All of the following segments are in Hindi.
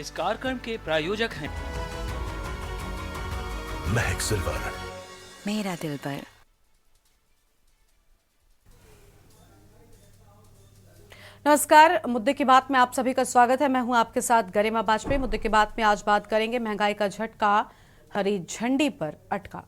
इस कार्यक्रम के प्रायोजक हैं महक सिल्वर, मेरा दिल पर। नमस्कार, मुद्दे की बात में आप सभी का स्वागत है। मैं हूं आपके साथ गरिमा बाजपेयी। मुद्दे की बात में आज बात करेंगे महंगाई का झटका हरी झंडी पर अटका।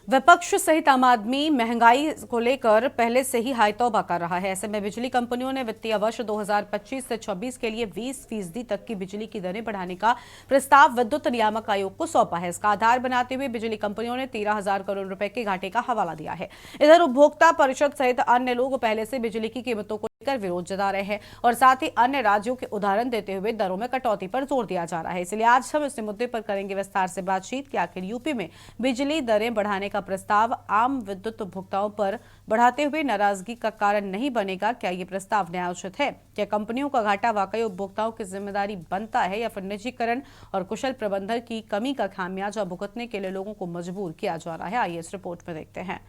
विपक्ष सहित आम आदमी महंगाई को लेकर पहले से ही हाई तौबा कर रहा है। ऐसे में बिजली कंपनियों ने वित्तीय वर्ष 2025 से 26 के लिए 20% तक की बिजली की दरें बढ़ाने का प्रस्ताव विद्युत नियामक आयोग को सौंपा है। इसका आधार बनाते हुए बिजली कंपनियों ने 13,000 करोड़ रुपए के घाटे का हवाला दिया है। इधर उपभोक्ता परिषद सहित अन्य लोग पहले से बिजली की कीमतों को लेकर विरोध जता रहे हैं और साथ ही अन्य राज्यों के उदाहरण देते हुए दरों में कटौती पर जोर दिया जा रहा है। इसलिए आज हम इस मुद्दे पर करेंगे विस्तार से बातचीत कि आखिर यूपी में बिजली दरें बढ़ाने का प्रस्ताव आम विद्युत उपभोक्ताओं पर बढ़ाते हुए नाराजगी का कारण नहीं बनेगा। क्या ये प्रस्ताव न्यायोचित है? क्या कंपनियों का घाटा वाकई उपभोक्ताओं की जिम्मेदारी बनता है या फिर निजीकरण और कुशल प्रबंधन की कमी का खामियाजा भुगतने के लिए लोगों को मजबूर किया जा रहा है? आइए इस रिपोर्ट में देखते हैं।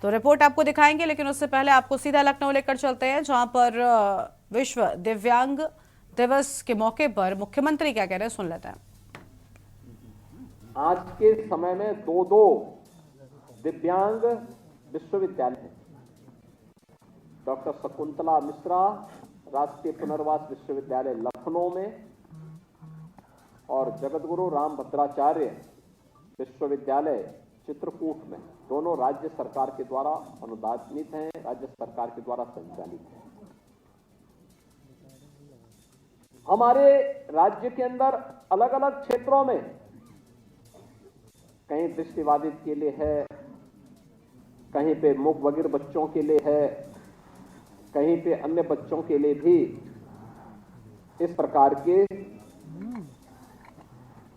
तो रिपोर्ट आपको दिखाएंगे, लेकिन उससे पहले आपको सीधा लखनऊ लेकर चलते हैं, जहां पर विश्व दिव्यांग दिवस के मौके पर मुख्यमंत्री क्या कह रहे हैं, सुन लेते हैं। आज के समय में दो दिव्यांग विश्वविद्यालय हैं। डॉक्टर शकुंतला मिश्रा राष्ट्रीय पुनर्वास विश्वविद्यालय लखनऊ में और जगतगुरु रामभद्राचार्य विश्वविद्यालय चित्रकूट में, दोनों राज्य सरकार के द्वारा अनुदानित हैं, राज्य सरकार के द्वारा संचालित हैं। हमारे राज्य के अंदर अलग अलग क्षेत्रों में कहीं दृष्टिबाधित के लिए है, कहीं पे मूक बधिर बच्चों के लिए है, कहीं पे अन्य बच्चों के लिए भी इस प्रकार के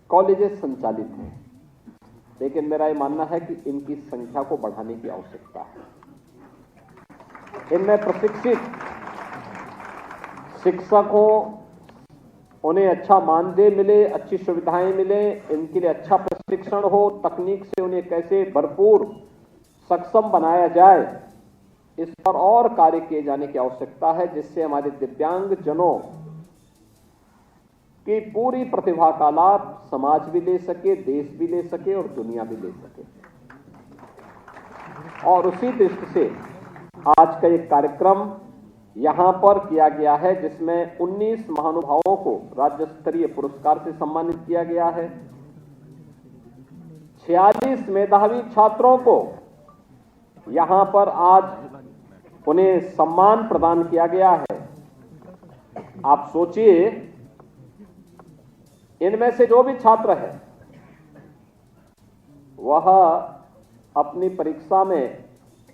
कॉलेजेस संचालित हैं। लेकिन मेरा ये मानना है कि इनकी संख्या को बढ़ाने की आवश्यकता है। इनमें प्रशिक्षित शिक्षक हो, उन्हें अच्छा मानदेय मिले, अच्छी सुविधाएं मिले, इनके लिए अच्छा प्रशिक्षण हो, तकनीक से उन्हें कैसे भरपूर सक्षम बनाया जाए, इस पर और कार्य किए जाने की आवश्यकता है, जिससे हमारे दिव्यांग जनों की पूरी प्रतिभा का लाभ समाज भी ले सके, देश भी ले सके और दुनिया भी ले सके। और उसी दृष्टि से आज का एक कार्यक्रम यहां पर किया गया है, जिसमें 19 महानुभावों को राज्य स्तरीय पुरस्कार से सम्मानित किया गया है। 46 मेधावी छात्रों को यहां पर आज उन्हें सम्मान प्रदान किया गया है। आप सोचिए, इनमें से जो भी छात्र है वह अपनी परीक्षा में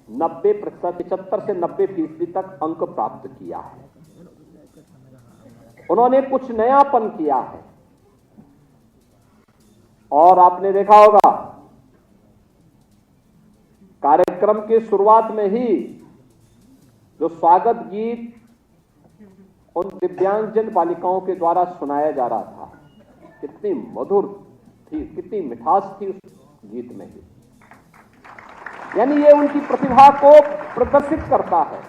90%, 75 से 90% तक अंक प्राप्त किया है। उन्होंने कुछ नयापन किया है। और आपने देखा होगा कार्यक्रम की शुरुआत में ही जो स्वागत गीत उन दिव्यांगजन बालिकाओं के द्वारा सुनाया जा रहा था, कितनी मधुर थी, कितनी मिठास थी उस गीत में ही। यानी ये उनकी प्रतिभा को प्रदर्शित करता है।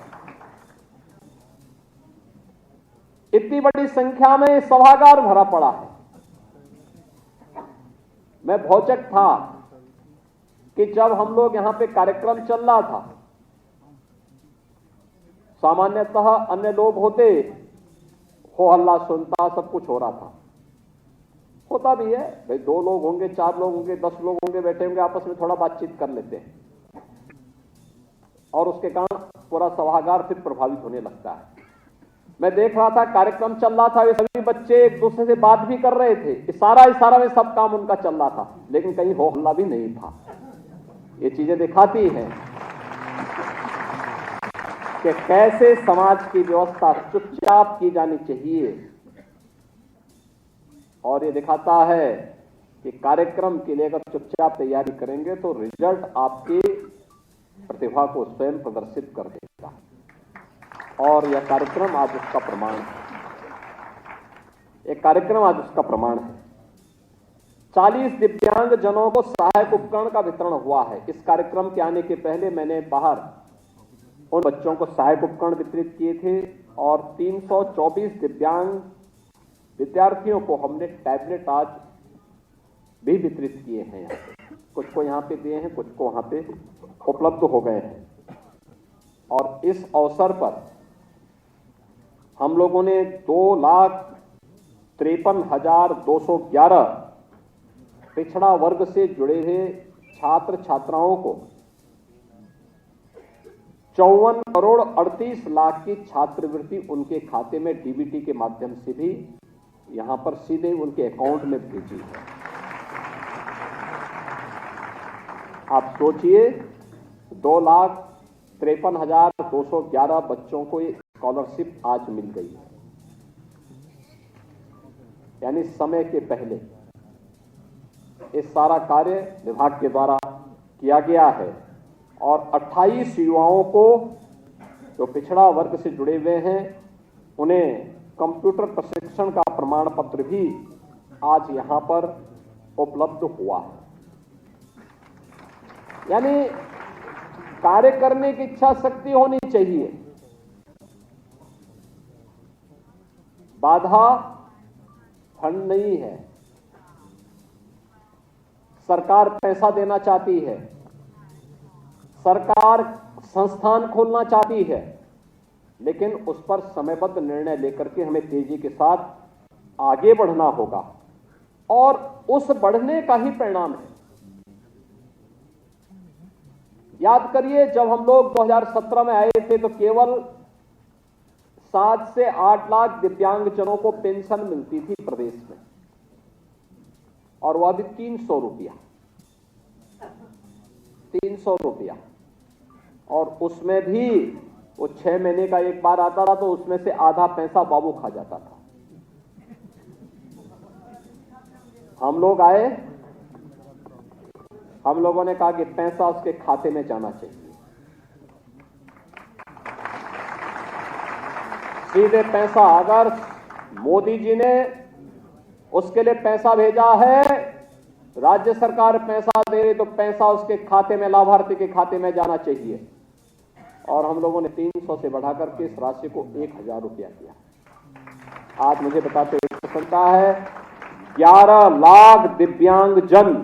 इतनी बड़ी संख्या में सभागार भरा पड़ा है। मैं भौचक था कि जब हम लोग यहां पे कार्यक्रम चल रहा था, सामान्यतः अन्य लोग होते, हो हल्ला सुनता, सब कुछ हो रहा था, होता भी है भाई, 2 लोग होंगे, 4 लोग होंगे, 10 लोग होंगे, बैठे होंगे, आपस में थोड़ा बातचीत कर लेते हैं और उसके कारण पूरा सभागार फिर प्रभावित होने लगता है। मैं देख रहा था कार्यक्रम चल रहा था, वे सभी बच्चे एक दूसरे से बात भी कर रहे थे, इशारा में सब काम उनका चल रहा था, लेकिन कहीं हो हल्ला भी नहीं था। ये चीजें दिखाती हैं कि कैसे समाज की व्यवस्था चुपचाप की जानी चाहिए, और ये दिखाता है कि कार्यक्रम के लिए अगर चुपचाप तैयारी करेंगे तो रिजल्ट आपके प्रतिभा को स्वयं प्रदर्शित कर देगा और यह कार्यक्रम आज उसका प्रमाण है। एक कार्यक्रम आज उसका प्रमाण है। 40 दिव्यांग जनों को सहायक उपकरण का वितरण हुआ है। इस कार्यक्रम के आने के पहले मैंने बाहर उन बच्चों को सहायक उपकरण वितरित किए थे और 324 दिव्यांग विद्यार्थियों को हमने टैबलेट आज भी वितरित किए हैं। यहाँ पे कुछ को यहाँ पे दिए हैं, कुछ को वहां पे उपलब्ध हो गए हैं। और इस अवसर पर हम लोगों ने 2,53,211 पिछड़ा वर्ग से जुड़े हुए छात्र छात्राओं को 54 करोड़ 38 लाख की छात्रवृत्ति उनके खाते में डीबीटी के माध्यम से भी यहां पर सीधे उनके अकाउंट में भेजी है। आप सोचिए 2,53,211 बच्चों को ये स्कॉलरशिप आज मिल गई है, यानी समय के पहले। इस सारा कार्य विभाग के द्वारा किया गया है और 28 युवाओं को जो पिछड़ा वर्ग से जुड़े हुए हैं उन्हें कंप्यूटर प्रशिक्षण का प्रमाण पत्र भी आज यहां पर उपलब्ध हुआ है। यानी कार्य करने की इच्छा शक्ति होनी चाहिए। बाधा फंड नहीं है। सरकार पैसा देना चाहती है, सरकार संस्थान खोलना चाहती है, लेकिन उस पर समयबद्ध निर्णय लेकर के हमें तेजी के साथ आगे बढ़ना होगा और उस बढ़ने का ही परिणाम है। याद करिए, जब हम लोग 2017 में आए थे तो केवल 7 से 8 लाख दिव्यांगजनों को पेंशन मिलती थी प्रदेश में और वह भी 300 रुपया, 300 रुपया। और उसमें भी वो 6 महीने का एक बार आता था तो उसमें से आधा पैसा बाबू खा जाता था। हम लोग आए, हम लोगों ने कहा कि पैसा उसके खाते में जाना चाहिए, सीधे पैसा। अगर मोदी जी ने उसके लिए पैसा भेजा है, राज्य सरकार पैसा दे रही तो पैसा उसके खाते में, लाभार्थी के खाते में जाना चाहिए। और हम लोगों ने 300 से बढ़ा करके इस राशि को 1,000 रुपया किया। आज मुझे बताते हुए प्रसन्नता है, 11 लाख दिव्यांगजन,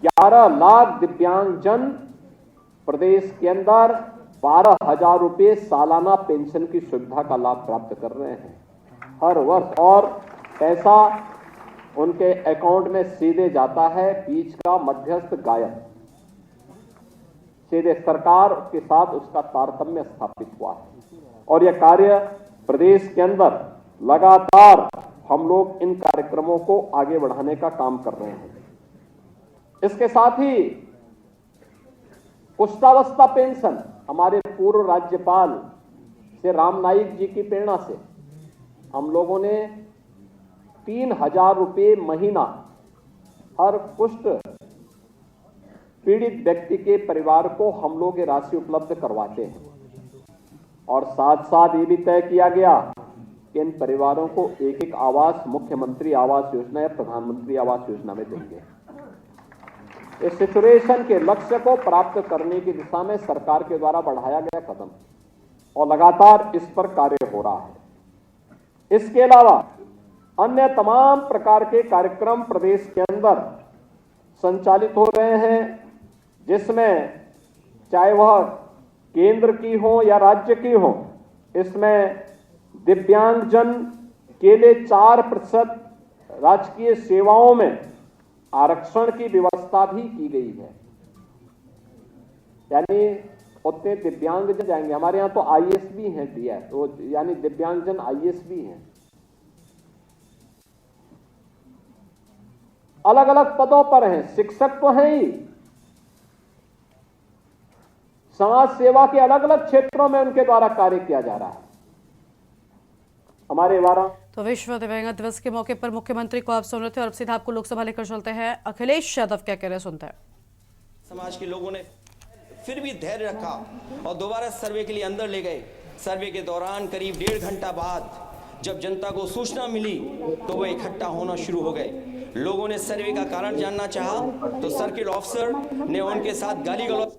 11 लाख दिव्यांगजन प्रदेश के अंदर 12,000 रुपये सालाना पेंशन की सुविधा का लाभ प्राप्त कर रहे हैं हर वर्ष। और पैसा उनके अकाउंट में सीधे जाता है, बीच का मध्यस्थ गायब, सीधे सरकार के साथ उसका तारतम्य स्थापित हुआ है। और यह कार्य प्रदेश के अंदर लगातार हम लोग इन कार्यक्रमों को आगे बढ़ाने का काम कर रहे हैं। इसके साथ ही कुष्ठावस्था पेंशन, हमारे पूर्व राज्यपाल श्री राम नाईक जी की प्रेरणा से हम लोगों ने 3,000 रुपये महीना हर कुष्ठ पीड़ित व्यक्ति के परिवार को हम लोग ये राशि उपलब्ध करवाते हैं। और साथ साथ ये भी तय किया गया कि इन परिवारों को एक आवास मुख्यमंत्री आवास योजना या प्रधानमंत्री आवास योजना में देंगे। इस सिचुएशन के लक्ष्य को प्राप्त करने की दिशा में सरकार के द्वारा बढ़ाया गया कदम और लगातार इस पर कार्य हो रहा है। इसके अलावा अन्य तमाम प्रकार के कार्यक्रम प्रदेश के अंदर संचालित हो रहे हैं, जिसमें चाहे वह केंद्र की हो या राज्य की हो। इसमें दिव्यांगजन के लिए 4% राजकीय सेवाओं में आरक्षण की व्यवस्था भी की गई है, यानी उतने दिव्यांगजन जाएंगे। हमारे यहाँ तो आईएएस भी हैं, दिया तो यानी दिव्यांगजन आईएएस भी हैं। अलग अलग पदों पर हैं, शिक्षक तो हैं ही, समाज सेवा के अलग अलग क्षेत्रों में उनके द्वारा कार्य किया जा रहा है। हमारे द्वारा तो विश्व दिव्यांग दिवस के मौके पर मुख्यमंत्री को आप सुन रहे थे और अब सीधा आपको लोकसभा लेकर चलते हैं। अखिलेश यादव क्या कह रहे हैं, सुनते हैं। समाज के लोगों ने फिर भी धैर्य रखा और दोबारा सर्वे के लिए अंदर ले गए। सर्वे के दौरान करीब 1.5 घंटा बाद जब जनता को सूचना मिली तो वह इकट्ठा होना शुरू हो गए। लोगों ने सर्वे का कारण जानना चाहा तो सर्किल ऑफिसर ने उनके साथ गाली गलौज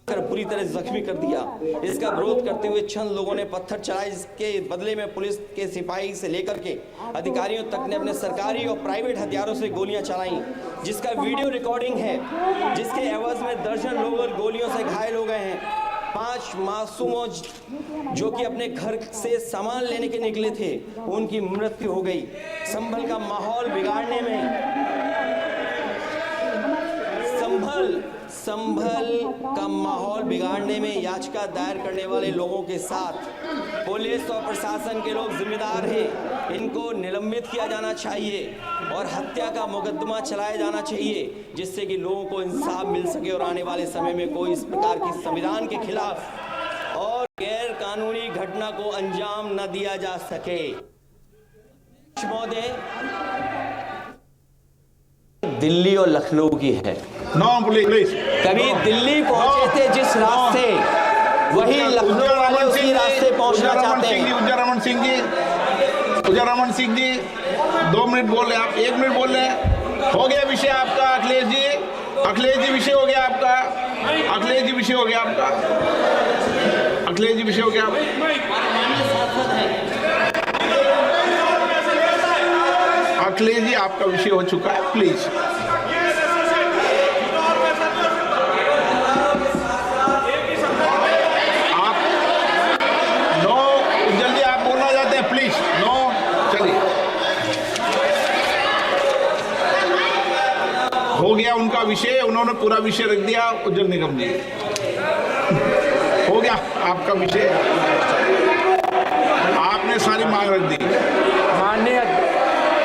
कर बुरी तरह जख्मी कर दिया। इसका विरोध करते हुए चंद लोगों ने पत्थर चलाए, जिसके बदले में पुलिस के सिपाही से लेकर के अधिकारियों तक ने अपने सरकारी और प्राइवेट हथियारों से गोलियां चलाई, जिसका वीडियो रिकॉर्डिंग है, जिसके एवज में दर्जन लोग गोलियों से घायल हो गए हैं। 5 मासूमों जो कि अपने घर से सामान लेने के निकले थे, उनकी मृत्यु हो गई। संभल का माहौल बिगाड़ने में संभल का माहौल बिगाड़ने में याचिका दायर करने वाले लोगों के साथ पुलिस और प्रशासन के लोग जिम्मेदार हैं। इनको निलंबित किया जाना चाहिए और हत्या का मुकदमा चलाया जाना चाहिए, जिससे कि लोगों को इंसाफ मिल सके और आने वाले समय में कोई इस प्रकार की संविधान के खिलाफ और गैर कानूनी घटना को अंजाम न दिया जा सके। महोदय, दिल्ली और लखनऊ की है। No please. कभी दिल्ली पहुंचे थे जिस रास्ते, वही लखनऊ वाले उसी रास्ते पहुंचना चाहते हैं। उज्जर सिंह जी 2 मिनट बोल रहे, आप 1 मिनट बोल रहे। हो गया विषय आपका अखिलेश जी विषय हो गया आपका। अखिलेश जी विषय हो गया आपका। अखिलेश जी आपका विषय हो चुका है, प्लीज। हो गया उनका विषय, उन्होंने पूरा विषय रख दिया। उज्जवल निगम जी, हो गया आपका विषय, आपने सारी मांग रख दी।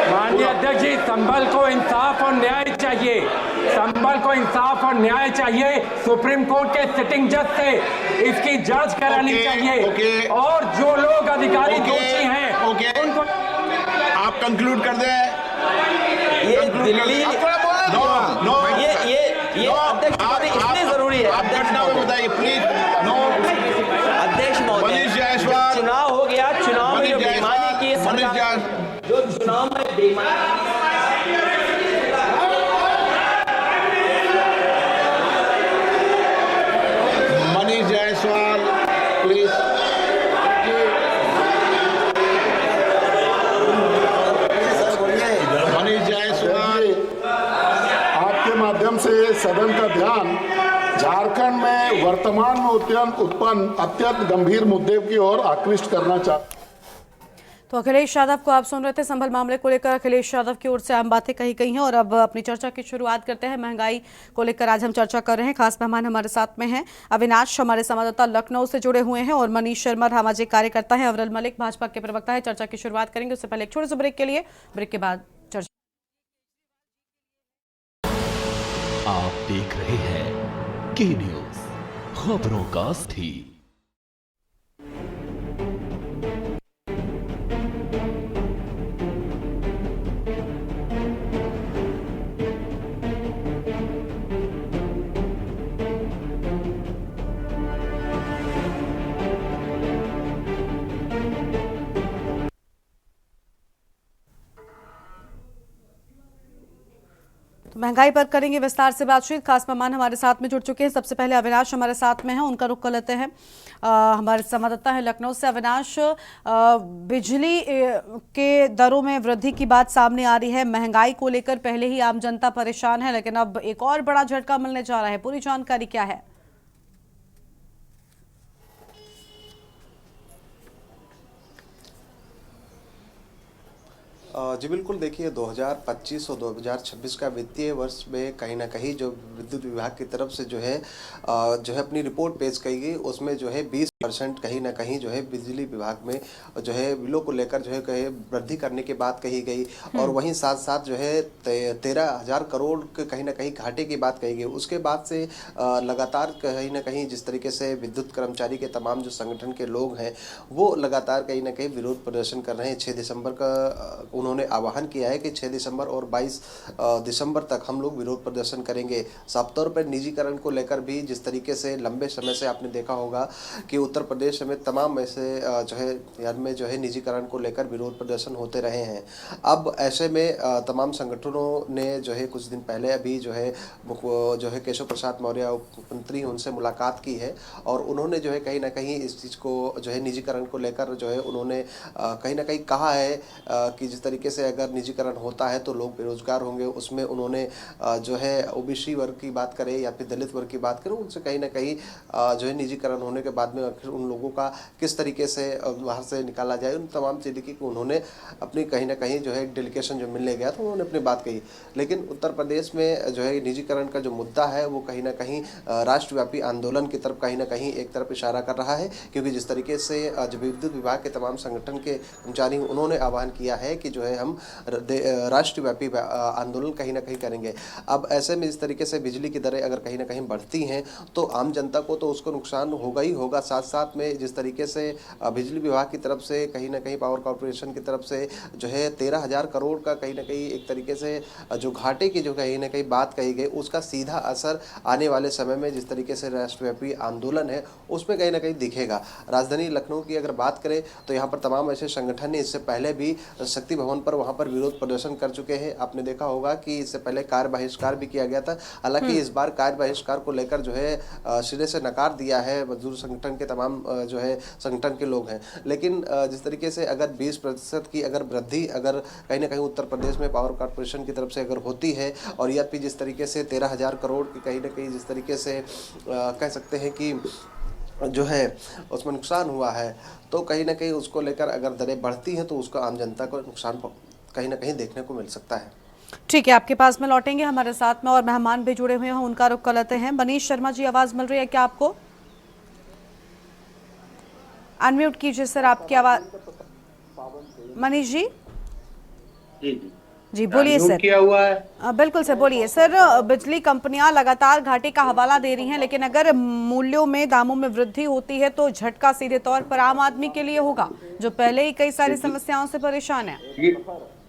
माननीय अध्यक्ष जी, संभल को इंसाफ और न्याय चाहिए। संभल को इंसाफ और न्याय चाहिए। सुप्रीम कोर्ट के सिटिंग जज से इसकी जांच करानी चाहिए। और जो लोग अधिकारी दोषी हैं उनको आप कंक्लूड कर दें। ये दिल्ली ये अध्यक्ष महोदय इसलिए जरूरी है। आप घटना में बताइए प्लीज। नो अध्यक्ष महोदय, चुनाव हो गया, चुनाव में जो बेईमानी की सरकार, जो चुनाव में बेईमानी मनीष जायसवाल प्लीज। मनीष जायसवाल, आपके माध्यम से सदन का ध्यान झारखंड में वर्तमान में उत्पन्न अत्यंत गंभीर मुद्दे की ओर आकृष्ट करना चाहता। तो अखिलेश यादव को आप सुन रहे थे। संभल मामले को लेकर अखिलेश यादव की ओर से आम बातें कही गई हैं और अब अपनी चर्चा की शुरुआत करते हैं। महंगाई को लेकर आज हम चर्चा कर रहे हैं। खास मेहमान हमारे साथ में हैं अविनाश, हमारे संवाददाता लखनऊ से जुड़े हुए हैं, और मनीष शर्मा सामाजिक कार्यकर्ता हैं, अवरल मलिक भाजपा के प्रवक्ता है। चर्चा की शुरुआत करेंगे, उससे पहले एक छोटे से ब्रेक के लिए, ब्रेक के बाद चर्चा। आप देख रहे हैं के न्यूज, खबरों का स्थिर। महंगाई पर करेंगे विस्तार से बातचीत। खास मेहमान हमारे साथ में जुड़ चुके हैं। सबसे पहले अविनाश हमारे साथ में हैं, उनका रुख कर लेते हैं। हमारे संवाददाता है लखनऊ से। अविनाश, बिजली के दरों में वृद्धि की बात सामने आ रही है। महंगाई को लेकर पहले ही आम जनता परेशान है, लेकिन अब एक और बड़ा झटका मिलने जा रहा है। पूरी जानकारी क्या है? जी बिल्कुल, देखिए 2025 और 2026 का वित्तीय वर्ष में कहीं ना कहीं जो विद्युत विभाग की तरफ से जो है अपनी रिपोर्ट पेश की गई, उसमें जो है 20 % कहीं ना कहीं जो है बिजली विभाग में जो है बिलों को लेकर जो है कहे वृद्धि करने की बात कही गई और वहीं साथ साथ जो है 13,000 करोड़ के कहीं ना कहीं घाटे की बात कही गई। उसके बाद से लगातार कहीं ना कहीं जिस तरीके से विद्युत कर्मचारी के तमाम जो संगठन के लोग हैं वो लगातार कहीं ना कहीं विरोध प्रदर्शन कर रहे हैं। 6 दिसंबर का उन्होंने आह्वान किया है कि 6 दिसंबर और 22 दिसंबर तक हम लोग विरोध प्रदर्शन करेंगे। साफ तौर पर निजीकरण को लेकर भी जिस तरीके से लंबे समय से आपने देखा होगा कि उत्तर प्रदेश में तमाम ऐसे जो है यार में जो है निजीकरण को लेकर विरोध प्रदर्शन होते रहे हैं। अब ऐसे में तमाम संगठनों ने जो है कुछ दिन पहले अभी जो है केशव प्रसाद मौर्य मंत्री उनसे मुलाकात की है और उन्होंने जो है कहीं ना कहीं इस चीज़ को जो है निजीकरण को लेकर जो है उन्होंने कहीं ना कहीं कहा है कि जिस तरीके से अगर निजीकरण होता है तो लोग बेरोजगार होंगे। उसमें उन्होंने जो है ओबीसी वर्ग की बात करें या फिर दलित वर्ग की बात करें, उनसे कहीं ना कहीं जो है निजीकरण होने के बाद में आखिर उन लोगों का किस तरीके से बाहर से निकाला जाए, उन तमाम चीज़ों की उन्होंने अपनी कहीं ना कहीं जो है एक डेलीगेशन जो मिलने गया तो उन्होंने अपनी बात कही। लेकिन उत्तर प्रदेश में जो है निजीकरण का जो मुद्दा है वो कहीं ना कहीं राष्ट्रव्यापी आंदोलन की तरफ कहीं ना कहीं एक तरफ इशारा कर रहा है, क्योंकि जिस तरीके से जो विद्युत विभाग के तमाम संगठन के कर्मचारी उन्होंने आह्वान किया है कि जो है हम राष्ट्रव्यापी आंदोलन कहीं ना कहीं करेंगे। अब ऐसे में इस तरीके से बिजली की दरें अगर कहीं ना कहीं बढ़ती हैं तो आम जनता को तो उसको नुकसान होगा ही होगा। साथ साथ में जिस तरीके से बिजली विभाग की तरफ से कहीं ना कहीं पावर कॉर्पोरेशन की तरफ से जो है 13,000 करोड़ का कहीं ना कहीं एक तरीके से जो घाटे की जो कहीं ना कहीं बात कही गई उसका सीधा असर आने वाले समय में जिस तरीके से राष्ट्रव्यापी आंदोलन है उसमें कहीं ना कहीं दिखेगा। राजधानी लखनऊ की अगर बात करें तो यहाँ पर तमाम ऐसे संगठन ने इससे पहले भी शक्ति भवन पर वहाँ पर विरोध प्रदर्शन कर चुके हैं। आपने देखा होगा कि इससे पहले कार्य बहिष्कार भी किया गया था। हालांकि इस बार कार्य बहिष्कार को लेकर जो है सिरे से नकार दिया है मजदूर संगठन के तमाम जो है संगठन के लोग हैं। लेकिन जिस तरीके से अगर 20% की अगर वृद्धि अगर कहीं ना कहीं उत्तर प्रदेश में पावर कॉर्पोरेशन की तरफ से अगर होती है और या फिर जिस तरीके से 13,000 करोड़ की कहीं ना कहीं जिस तरीके से कह सकते हैं कि जो है उसमें नुकसान हुआ है तो कहीं ना कहीं उसको लेकर अगर दरें बढ़ती हैं तो उसका आम जनता को नुकसान कहीं ना कहीं देखने को मिल सकता है। ठीक है, आपके पास में लौटेंगे। हमारे साथ में और मेहमान भी जुड़े हुए हैं, उनका रुख कर लेते हैं। मनीष शर्मा जी, आवाज मिल रही है क्या आपको? अनम्यूट कीजिए सर आपकी आवाज। मनीष जी जी बोलिए सर। किया हुआ है। बिल्कुल सर बोलिए सर। बिजली कंपनियां लगातार घाटे का हवाला दे रही हैं, लेकिन अगर मूल्यों में दामों में वृद्धि होती है तो झटका सीधे तौर पर आम आदमी के लिए होगा जो पहले ही कई सारी समस्याओं से परेशान है।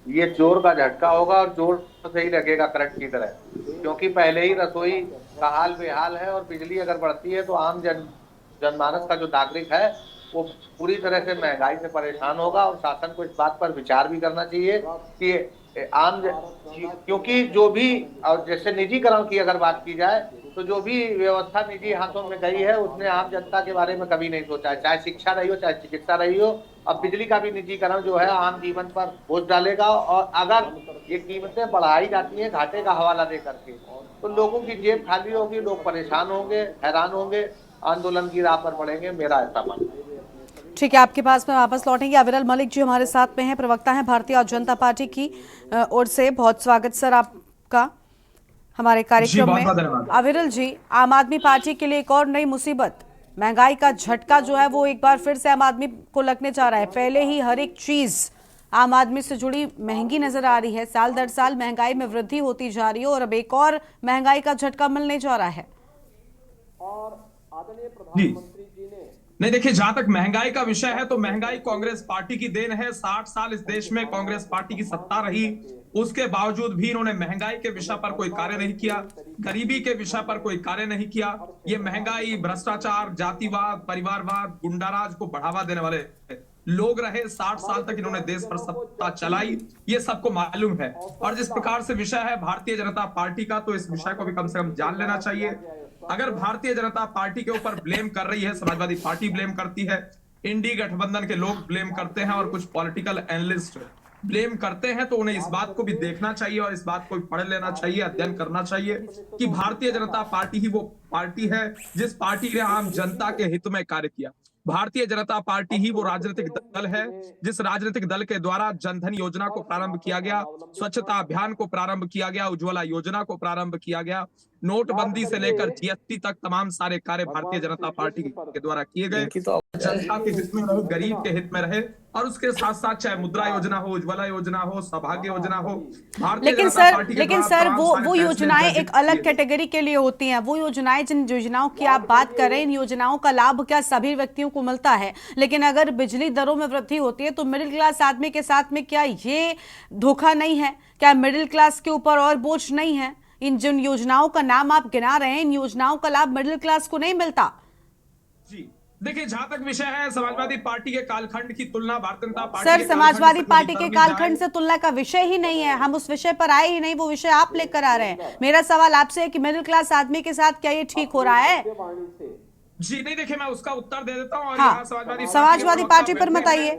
ये जोर का झटका होगा और जोर से ही लगेगा करंट की तरह, क्योंकि पहले ही रसोई का हाल बेहाल है और बिजली अगर बढ़ती है तो आम जनमानस का जो नागरिक है वो पूरी तरह से महंगाई से परेशान होगा। और शासन को इस बात पर विचार भी करना चाहिए कि क्योंकि जो भी और जैसे निजीकरण की अगर बात की जाए तो जो भी व्यवस्था निजी हाथों में गई है उसने आम जनता के बारे में कभी नहीं सोचा है, चाहे शिक्षा रही हो चाहे चिकित्सा रही हो। अब बिजली का भी निजीकरण जो है आम जीवन पर बोझ डालेगा और अगर ये कीमतें बढ़ाई जाती हैं घाटे का हवाला दे करके तो लोगों की जेब खाली होगी, लोग परेशान होंगे, हैरान होंगे, आंदोलन की राह पर बढ़ेंगे, मेरा ऐसा मानना है। ठीक है, आपके पास में वापस लौटेंगे। अविरल मलिक जी हमारे साथ में हैं, प्रवक्ता हैं भारतीय जनता पार्टी की ओर से। बहुत स्वागत सर आपका हमारे कार्यक्रम में। अविरल जी, आम आदमी पार्टी के लिए एक और नई मुसीबत, महंगाई का झटका जो है वो एक बार फिर से आम आदमी को लगने जा रहा है। पहले ही हर एक चीज आम आदमी से जुड़ी महंगी नजर आ रही है, साल दर साल महंगाई में वृद्धि होती जा रही है और अब एक और महंगाई का झटका मिलने जा रहा है। और आदरणीय प्रधानमंत्री जी ने नहीं, देखिए, जहां तक महंगाई का विषय है तो महंगाई कांग्रेस पार्टी की देन है। 60 साल इस देश में कांग्रेस पार्टी की सत्ता रही, उसके बावजूद भी इन्होंने महंगाई के विषय पर कोई कार्य नहीं किया, गरीबी के विषय पर कोई कार्य नहीं किया। ये महंगाई, भ्रष्टाचार, जातिवाद, परिवारवाद, गुंडाराज को बढ़ावा देने वाले लोग रहे। 60 साल तक इन्होंने देश पर सत्ता चलाई, ये सबको मालूम है। और जिस प्रकार से विषय है भारतीय जनता पार्टी का, तो इस विषय को भी कम से कम जान लेना चाहिए। अगर भारतीय जनता पार्टी के ऊपर ब्लेम कर रही है, समाजवादी पार्टी ब्लेम करती है, इंडी गठबंधन के लोग ब्लेम करते हैं और कुछ पॉलिटिकल एनालिस्ट ब्लेम करते हैं, तो उन्हें इस बात को भी देखना चाहिए और इस बात को भी पढ़ लेना चाहिए, अध्ययन करना चाहिए कि भारतीय जनता पार्टी ही वो पार्टी है जिस पार्टी ने आम जनता के हित में कार्य किया। भारतीय जनता पार्टी ही वो राजनीतिक दल है जिस राजनीतिक दल के द्वारा जनधन योजना को प्रारंभ किया गया, स्वच्छता अभियान को प्रारंभ किया गया, उज्ज्वला योजना को प्रारंभ किया गया, नोटबंदी से लेकर जीएसटी तक तमाम सारे कार्य भारतीय जनता पार्टी के द्वारा किए गए। जनता के हित में रहे, गरीब के हित में रहे, और उसके साथ साथ चाहे मुद्रा योजना हो, उज्ज्वला योजना हो, सौभाग्य योजना हो, लेकिन सर वो योजनाएं एक अलग कैटेगरी के लिए होती हैं। वो योजनाएं, जिन योजनाओं की आप बात कर रहे हैं, इन योजनाओं का लाभ क्या सभी व्यक्तियों को मिलता है? लेकिन अगर बिजली दरों में वृद्धि होती है तो मिडिल क्लास आदमी के साथ में क्या ये धोखा नहीं है? क्या मिडिल क्लास के ऊपर और बोझ नहीं है? इन जिन योजनाओं का नाम आप गिना रहे हैं, इन योजनाओं का लाभ मिडिल क्लास को नहीं मिलता। जी देखिए, जहां तक विषय है समाजवादी पार्टी के कालखंड की तुलना Bharatiya Janata party sir, Samajwadi party के कालखंड से तुलना का विषय ही नहीं है। हम उस विषय पर आए ही नहीं, वो विषय आप लेकर आ रहे हैं। मेरा सवाल आपसे है कि मिडिल क्लास आदमी के साथ क्या ये ठीक हो रहा है? जी नहीं, देखिए मैं उसका उत्तर दे देता हूँ। और हाँ, समाजवादी पार्टी पर मत आइए।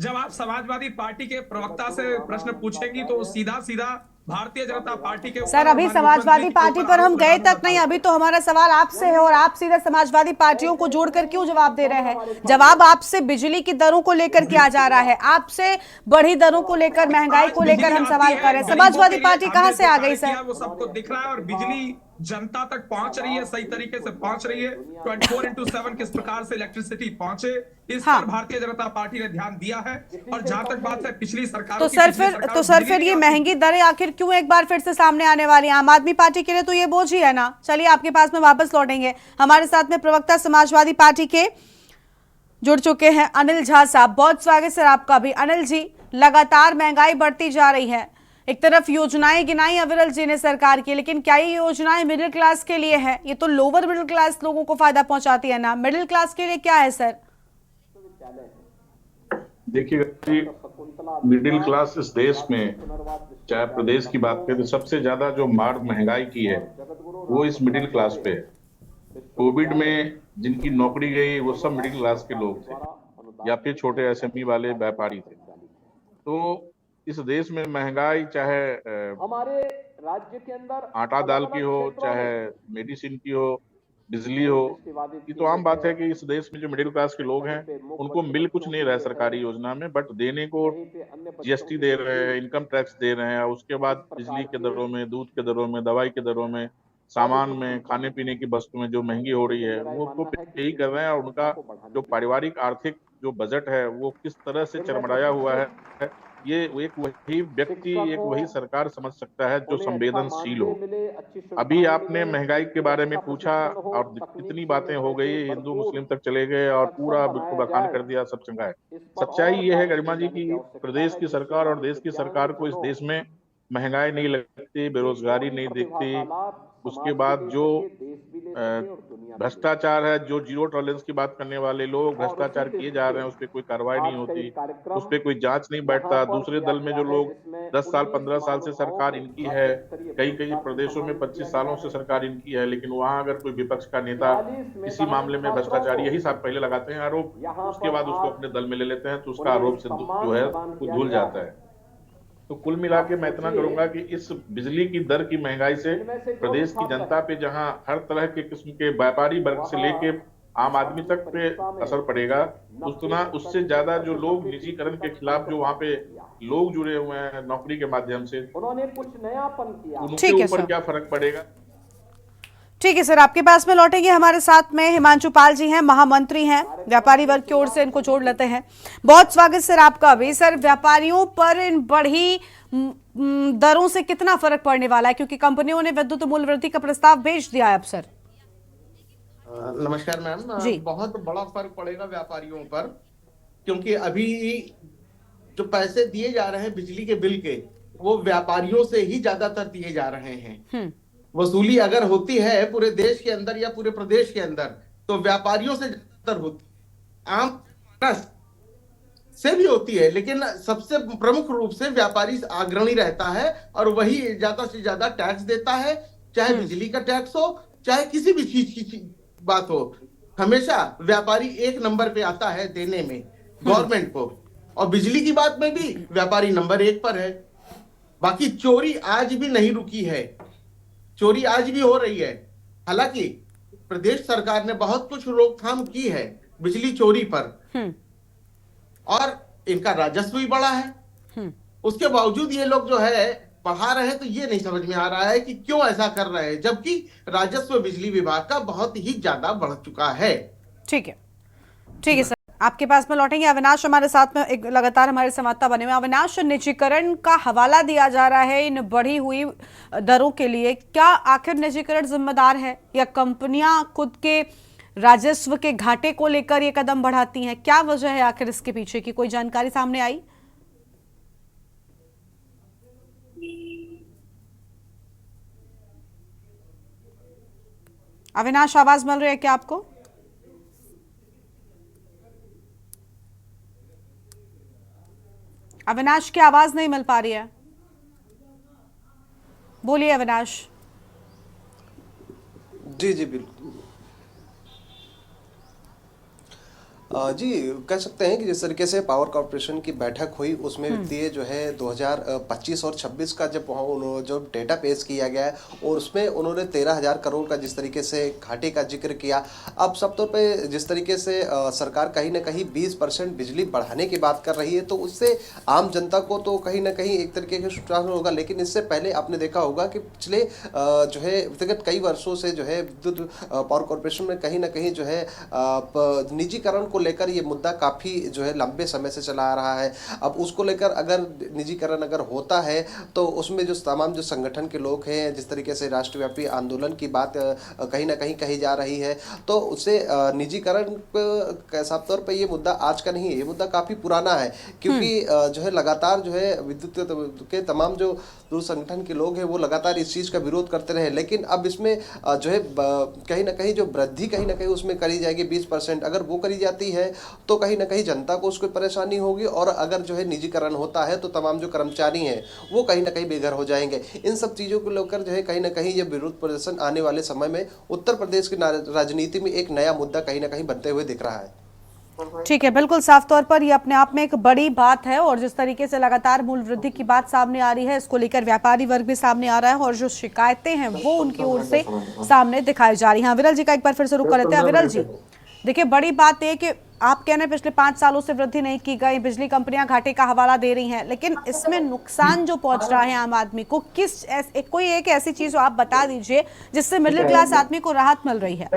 जब आप समाजवादी पार्टी के प्रवक्ता से प्रश्न पूछेंगी तो सीधा सीधा भारतीय जनता पार्टी के सर, अभी समाजवादी पार्टी पर हम गए तक नहीं। अभी तो हमारा सवाल आपसे है और आप सीधे समाजवादी पार्टियों को जोड़कर क्यों जवाब दे रहे हैं? जवाब आपसे बिजली की दरों को लेकर किया जा रहा है, आपसे बढ़ी दरों को लेकर, महंगाई को लेकर हम सवाल कर रहे हैं। समाजवादी पार्टी कहां से आ गई सर? वो सबको दिख रहा है, और बिजली जनता तक पहुंच रही है, सही तरीके से पहुंच रही है। 24/7 किस प्रकार से इलेक्ट्रिसिटी पहुंचे, इस पर भारतीय जनता पार्टी ने ध्यान दिया है। और जहां तक बात है पिछली सरकार तो सर फिर ये महंगी दरें आखिर क्यों एक बार फिर से सामने आने वाली हैं? आम आदमी पार्टी के लिए तो ये बोझ ही है ना। चलिए, आपके पास में वापस लौटेंगे। हमारे साथ में प्रवक्ता समाजवादी पार्टी के जुड़ चुके हैं अनिल झा साहब। बहुत स्वागत सर आपका भी। अनिल जी, लगातार महंगाई बढ़ती जा रही है, एक तरफ योजनाएं गिनाई अविरल जी ने सरकार की, लेकिन क्या ये योजनाएं मिडिल क्लास के लिए है? ये तो लोअर मिडिल क्लास लोगों को फायदा पहुंचाती है ना, मिडिल क्लास के लिए क्या है सर? देखिए, मिडिल क्लास इस देश में, चाहे प्रदेश की बात करें, तो सबसे ज्यादा जो मार महंगाई की है वो इस मिडिल क्लास पे है। कोविड में जिनकी नौकरी गई वो सब मिडिल क्लास के लोग थे या फिर छोटे एसएमई वाले व्यापारी थे। तो इस देश में महंगाई चाहे हमारे राज्य के अंदर आटा दाल की हो, चाहे मेडिसिन की हो, बिजली हो, ये तो आम बात है कि इस देश में जो मिडिल क्लास के लोग हैं उनको मिल कुछ नहीं रहा है सरकारी योजना में, बट देने को जीएसटी दे रहे हैं, इनकम टैक्स दे रहे हैं, उसके बाद बिजली के दरों में, दूध के दरों में, दवाई के दरों में, सामान में, खाने पीने की वस्तु में जो महंगी हो रही है वो तो यही कर रहे हैं। और उनका जो पारिवारिक आर्थिक जो बजट है वो किस तरह से चरमराया हुआ है, ये एक वही व्यक्ति, एक वही सरकार समझ सकता है जो संवेदनशील हो। अभी आपने महंगाई के बारे में पूछा और कितनी बातें हो गई, हिंदू मुस्लिम तक चले गए और पूरा बिल्कुल बखान कर दिया, सब चंगा है। सच्चाई ये है गरिमा जी की प्रदेश की सरकार और देश की सरकार को इस देश में महंगाई नहीं लगती, बेरोजगारी नहीं दिखती, उसके बाद जो भ्रष्टाचार है, जो जीरो टॉलरेंस की बात करने वाले लोग भ्रष्टाचार किए जा रहे हैं, उस पर कोई कार्रवाई नहीं होती, उस पर कोई जांच नहीं बैठता। दूसरे दल में जो लोग 10 साल 15 साल से सरकार इनकी है, कई कई प्रदेशों में 25 सालों से सरकार इनकी है, लेकिन वहां अगर कोई विपक्ष का नेता इसी मामले में भ्रष्टाचार यही साथ पहले लगाते हैं आरोप, उसके बाद उसको अपने दल में ले लेते हैं तो उसका आरोप से जो है वो धुल जाता है। तो कुल मिला के मैं इतना करूंगा कि इस बिजली की दर की महंगाई से प्रदेश की जनता पे, जहां हर तरह के किस्म के व्यापारी वर्ग से लेके आम आदमी तक पे असर पड़ेगा, उससे ज्यादा जो लोग निजीकरण के खिलाफ जो वहां पे लोग जुड़े हुए हैं नौकरी के माध्यम से, उन्होंने कुछ नयापन किया, उनके ऊपर क्या फर्क पड़ेगा। ठीक है सर, आपके पास में लौटेंगे। हमारे साथ में हिमांशु पाल जी हैं, महामंत्री हैं, व्यापारी वर्ग की ओर से इनको जोड़ लेते हैं। बहुत स्वागत सर आपका भी। सर, व्यापारियों पर इन बढ़ी दरों से कितना फर्क पड़ने वाला है, क्योंकि कंपनियों ने विद्युत मूल्य वृद्धि का प्रस्ताव भेज दिया है अब सर? नमस्कार मैम। बहुत बड़ा फर्क पड़ेगा व्यापारियों पर, क्योंकि अभी जो पैसे दिए जा रहे हैं बिजली के बिल के, वो व्यापारियों से ही ज्यादातर दिए जा रहे हैं। वसूली अगर होती है पूरे देश के अंदर या पूरे प्रदेश के अंदर, तो व्यापारियों से ज्यादातर होती, आम से भी होती है, लेकिन सबसे प्रमुख रूप से व्यापारी अग्रणी रहता है और वही ज्यादा से ज्यादा टैक्स देता है, चाहे बिजली का टैक्स हो, चाहे किसी भी चीज की बात हो। हमेशा व्यापारी एक नंबर पे आता है देने में गवर्नमेंट को, और बिजली की बात में भी व्यापारी नंबर 1 पर है। बाकी चोरी आज भी नहीं रुकी है, चोरी आज भी हो रही है। हालांकि प्रदेश सरकार ने बहुत कुछ रोकथाम की है बिजली चोरी पर, और इनका राजस्व भी बढ़ा है। उसके बावजूद ये लोग जो है बढ़ा रहे हैं, तो ये नहीं समझ में आ रहा है कि क्यों ऐसा कर रहे हैं, जबकि राजस्व बिजली विभाग का बहुत ही ज्यादा बढ़ चुका है। ठीक है सर, आपके पास में लौटेंगे। अविनाश हमारे साथ में एक लगातार हमारे संवाददाता बने हुए। अविनाश, निजीकरण का हवाला दिया जा रहा है इन बढ़ी हुई दरों के लिए, क्या आखिर निजीकरण जिम्मेदार है या कंपनियां खुद के राजस्व के घाटे को लेकर ये कदम बढ़ाती हैं? क्या वजह है आखिर इसके पीछे की, कोई जानकारी सामने आई? अविनाश, आवाज मिल रही है क्या आपको? अविनाश की आवाज नहीं मिल पा रही है, बोलिए अविनाश। जी बिल्कुल जी, कह सकते हैं कि जिस तरीके से पावर कॉर्पोरेशन की बैठक हुई उसमें वित्तीय जो है 2025 और 26 का जो डेटा पेश किया गया है और उसमें उन्होंने 13,000 करोड़ का जिस तरीके से घाटे का जिक्र किया। अब सब तौर पे जिस तरीके से सरकार कहीं ना कहीं 20% बिजली बढ़ाने की बात कर रही है, तो उससे आम जनता को तो कहीं ना कहीं एक तरीके से सुधार होगा। लेकिन इससे पहले आपने देखा होगा कि पिछले जो है विगत कई वर्षों से जो है विद्युत पावर कॉर्पोरेशन में कहीं ना कहीं जो है निजीकरण को लेकर ये मुद्दा काफी जो है लंबे समय से चला आ रहा है। अब उसको लेकर अगर निजीकरण अगर होता है तो उसमें जो तमाम जो संगठन के लोग हैं, जिस तरीके से राष्ट्रव्यापी आंदोलन की बात कहीं ना कहीं कही जा रही है, तो उससे निजीकरण साफ तौर पर ये मुद्दा आज का नहीं है, ये मुद्दा काफी पुराना है। क्योंकि जो है लगातार जो है विद्युत के तमाम जो संगठन के लोग हैं वो लगातार इस चीज का विरोध करते रहे। लेकिन अब इसमें जो है कहीं ना कहीं जो वृद्धि कहीं ना कहीं उसमें करी जाएगी 20%, अगर वो करी जाती है तो कहीं ना कहीं जनता को उसको परेशानी होगी। और अगर जो है निजीकरण होता है तो तमाम जो कर्मचारी हैं वो कहीं ना कहीं बेघर हो जाएंगे। इन सब चीजों को लेकर जो है कहीं ना कहीं ये विरोध प्रदर्शन आने वाले समय में उत्तर प्रदेश की राजनीति में एक नया मुद्दा कहीं ना कहीं बनते हुए दिख रहा है। ठीक है, बिल्कुल साफ तौर पर ये अपने आप में एक बड़ी बात है और जिस तरीके से लगातार मूल्य वृद्धि की बात सामने आ रही है, इसको लेकर व्यापारी वर्ग भी सामने आ रहा है और जो शिकायतें हैं वो उनकी ओर से सामने दिखाई जा रही हैं। विरल जी का एक बार फिर से रुक कर लेते हैं। विरल जी, देखिए बड़ी बात है कि आप कह रहे हैं पिछले 5 सालों से वृद्धि नहीं की गई, बिजली कंपनियां घाटे का हवाला दे रही हैं, लेकिन इसमें नुकसान जो पहुंच रहा है आम आदमी को, कोई एक ऐसी चीज आप बता दीजिए जिससे मिडिल क्लास आदमी को राहत मिल रही है।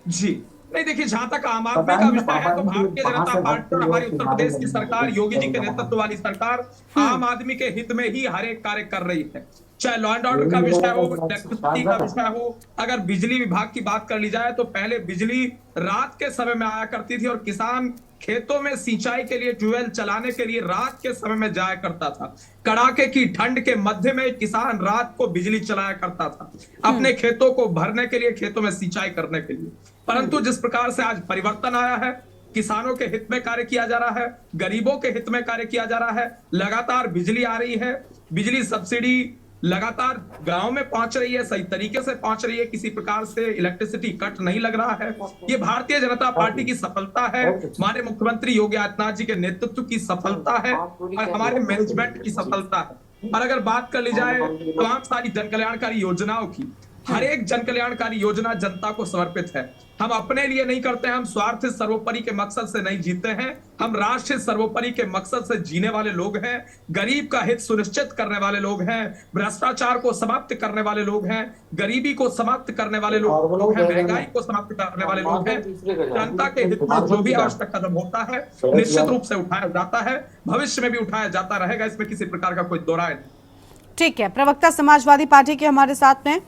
जी नहीं, देखिए जहां तक आम आदमी का विषय है तो भारतीय जनता पार्टी और हमारी उत्तर प्रदेश की सरकार, योगी जी के नेतृत्व वाली सरकार आम आदमी के हित में ही हर एक कार्य कर रही है। चाहे लॉ एंड ऑर्डर का विषय हो, इलेक्ट्रिसिटी का विषय हो, अगर बिजली विभाग की बात कर ली जाए तो पहले बिजली रात के समय में आया करती थी और किसान खेतों में सिंचाई के लिए ट्यूबवेल चलाने के लिए रात के समय में जाया करता था। कड़ाके की ठंड के मध्य में किसान रात को बिजली चलाया करता था अपने खेतों को भरने के लिए, खेतों में सिंचाई करने के लिए। परंतु जिस प्रकार से आज परिवर्तन आया है, किसानों के हित में कार्य किया जा रहा है, गरीबों के हित में कार्य किया जा रहा है, लगातार बिजली आ रही है, बिजली सब्सिडी लगातार गांव में पहुंच रही है, सही तरीके से पहुंच रही है, किसी प्रकार से इलेक्ट्रिसिटी कट नहीं लग रहा है। ये भारतीय जनता पार्टी की सफलता है, हमारे मुख्यमंत्री योगी आदित्यनाथ जी के नेतृत्व की सफलता है और हमारे मैनेजमेंट की सफलता है। और अगर बात कर ली जाए तमाम सारी जन कल्याणकारी योजनाओं की, हर एक जन कल्याणकारी योजना जनता को समर्पित है। हम अपने लिए नहीं करते हैं, हम स्वार्थ सर्वोपरि के मकसद से नहीं जीते हैं, हम राष्ट्र सर्वोपरि के मकसद से जीने वाले लोग हैं, गरीब का हित सुनिश्चित करने वाले लोग हैं, भ्रष्टाचार को समाप्त करने वाले लोग हैं, गरीबी को समाप्त करने वाले लोग हैं, महंगाई को समाप्त करने वाले लोग हैं। जनता के हित में जो भी आवश्यक कदम होता है निश्चित रूप से उठाया जाता है, भविष्य में भी उठाया जाता रहेगा, इसमें किसी प्रकार का कोई दो राय नहीं। ठीक है, प्रवक्ता समाजवादी पार्टी के हमारे साथ में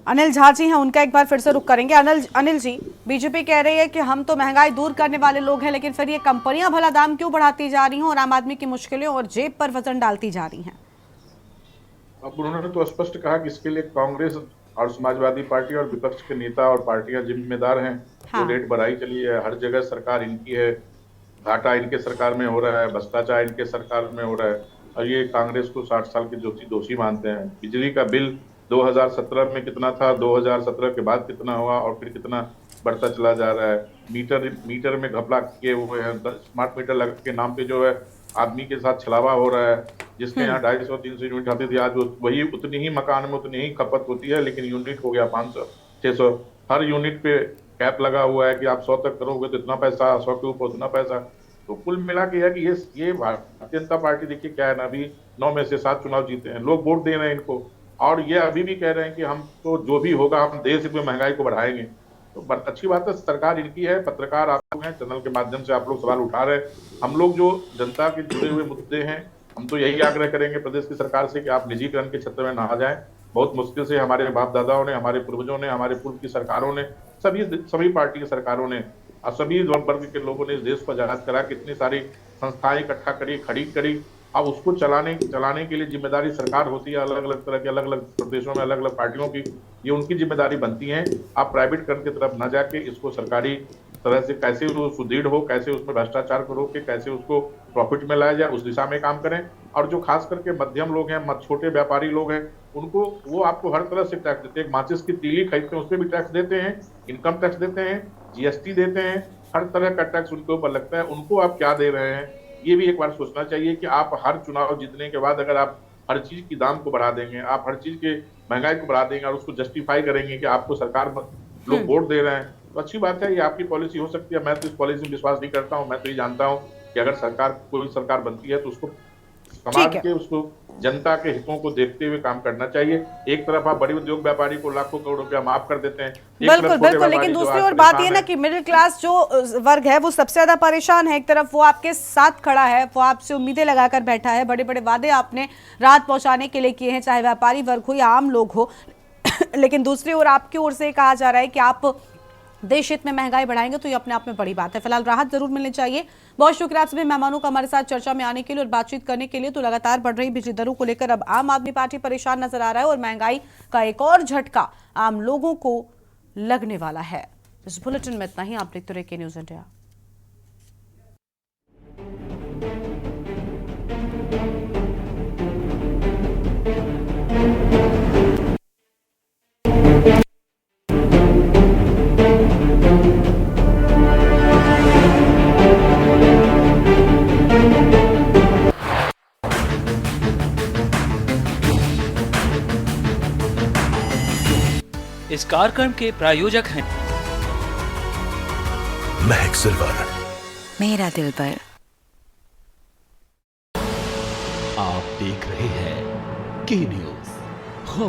अनिल झा जी हैं, उनका एक बार फिर से रुख करेंगे। अनिल जी, बीजेपी कह रही है कि हम तो महंगाई दूर करने वाले लोग हैं, लेकिन फिर ये कंपनियां भला दाम क्यों बढ़ाती जा रही हैं और आम आदमी की मुश्किलें और जेब पर वजन डालती जा रही हैं? अब उन्होंने तो स्पष्ट कहा कि इसके लिए कांग्रेस और समाजवादी पार्टी और विपक्ष के नेता और पार्टियां जिम्मेदार हैं। हाँ। तो रेट बढ़ाई चली है, हर जगह सरकार इनकी है, घाटा इनके सरकार में हो रहा है, भ्रष्टाचार इनके सरकार में हो रहा है और ये कांग्रेस को 60 साल के दोषी मानते हैं। बिजली का बिल 2017 में कितना था, 2017 के बाद कितना हुआ और फिर कितना बढ़ता चला जा रहा है। मीटर में घपला किए हुए हैं, स्मार्ट मीटर लगा के नाम पे जो है आदमी के साथ छलावा हो रहा है। जिसके यहाँ 250-300 यूनिट आती थी, आज वही उतनी ही मकान में उतनी ही खपत होती है, लेकिन यूनिट हो गया 500-600। हर यूनिट पे कैप लगा हुआ है कि आप 100 तक करोगे तो इतना पैसा, 100 के ऊपर उतना पैसा। तो कुल मिला के है कि ये भारतीय भारतीय जनता पार्टी देखिए क्या है ना, अभी 9 में से 7 चुनाव जीते हैं, लोग वोट दे रहे हैं इनको, और ये अभी भी कह रहे हैं कि हम तो जो भी होगा हम देश में महंगाई को बढ़ाएंगे। तो अच्छी बात है, सरकार इनकी है, पत्रकार आप लोग हैं, चैनल के माध्यम से आप लोग सवाल उठा रहे हैं। हम लोग जो जनता के जुड़े हुए मुद्दे हैं, हम तो यही आग्रह करेंगे प्रदेश की सरकार से कि आप निजीकरण के क्षेत्र में ना जाएं। बहुत मुश्किल से हमारे बाप दादाओं ने, हमारे पूर्वजों ने, हमारे पूर्व की सरकारों ने, सभी पार्टी की सरकारों ने और सभी वर्ग के लोगों ने इस देश को आजाद करा, कितनी सारी संस्थाएं इकट्ठा करी, खड़ी करी। अब उसको चलाने के लिए जिम्मेदारी सरकार होती है, अलग अलग तरह के अलग अलग प्रदेशों में अलग अलग पार्टियों की, ये उनकी जिम्मेदारी बनती है। आप प्राइवेटकरण की तरफ न जाके इसको सरकारी तरह से कैसे वो सुदृढ़ हो, कैसे उसमें भ्रष्टाचार को रोक के कैसे उसको प्रॉफिट में लाया जाए, उस दिशा में काम करें। और जो खास करके मध्यम लोग हैं, छोटे व्यापारी लोग हैं, उनको वो आपको हर तरह से टैक्स देते हैं। माचिस की तीली खरीदते हैं उस पर भी टैक्स देते हैं, इनकम टैक्स देते हैं, जीएसटी देते हैं, हर तरह का टैक्स उनके ऊपर लगता है। उनको आप क्या दे रहे हैं, ये भी एक बार सोचना चाहिए कि आप हर चुनाव जीतने के बाद अगर आप हर चीज की दाम को बढ़ा देंगे, आप हर चीज के महंगाई को बढ़ा देंगे और उसको जस्टिफाई करेंगे कि आपको सरकार लोग वोट दे रहे हैं, तो अच्छी बात है, ये आपकी पॉलिसी हो सकती है। मैं तो इस पॉलिसी में विश्वास नहीं करता हूँ। मैं तो ये जानता हूँ कि अगर कोई सरकार बनती है तो उसको समाज के, उसको जनता के हितों को देखते हुए काम करना चाहिए। एक तरफ आप बड़ी उद्योग व्यापारी को लाखों करोड़ रुपया माफ कर देते हैं, बिल्कुल बिल्कुल, लेकिन दूसरी ओर बात ये ना कि मिडिल क्लास जो वर्ग है वो सबसे ज्यादा परेशान है। एक तरफ वो आपके साथ खड़ा है, वो आपसे उम्मीदें लगाकर बैठा है, बड़े बड़े वादे आपने राहत पहुंचाने के लिए किए हैं, चाहे व्यापारी वर्ग हो या आम लोग हो। लेकिन दूसरी ओर आपकी ओर से कहा जा रहा है कि आप देश हित में महंगाई बढ़ाएंगे, तो ये अपने आप में बड़ी बात है। फिलहाल राहत जरूर मिलनी चाहिए। बहुत शुक्रिया आप सभी मेहमानों का हमारे साथ चर्चा में आने के लिए और बातचीत करने के लिए। तो लगातार बढ़ रही बिजली दरों को लेकर अब आम आदमी पार्टी परेशान नजर आ रहा है और महंगाई का एक और झटका आम लोगों को लगने वाला है। इस बुलेटिन में इतना ही। आप देखते रहिए के न्यूज़ इंडिया। इस कार्यक्रम के प्रायोजक हैं महक सिल्वर, मेरा दिल पर। आप देख रहे हैं के न्यूज़।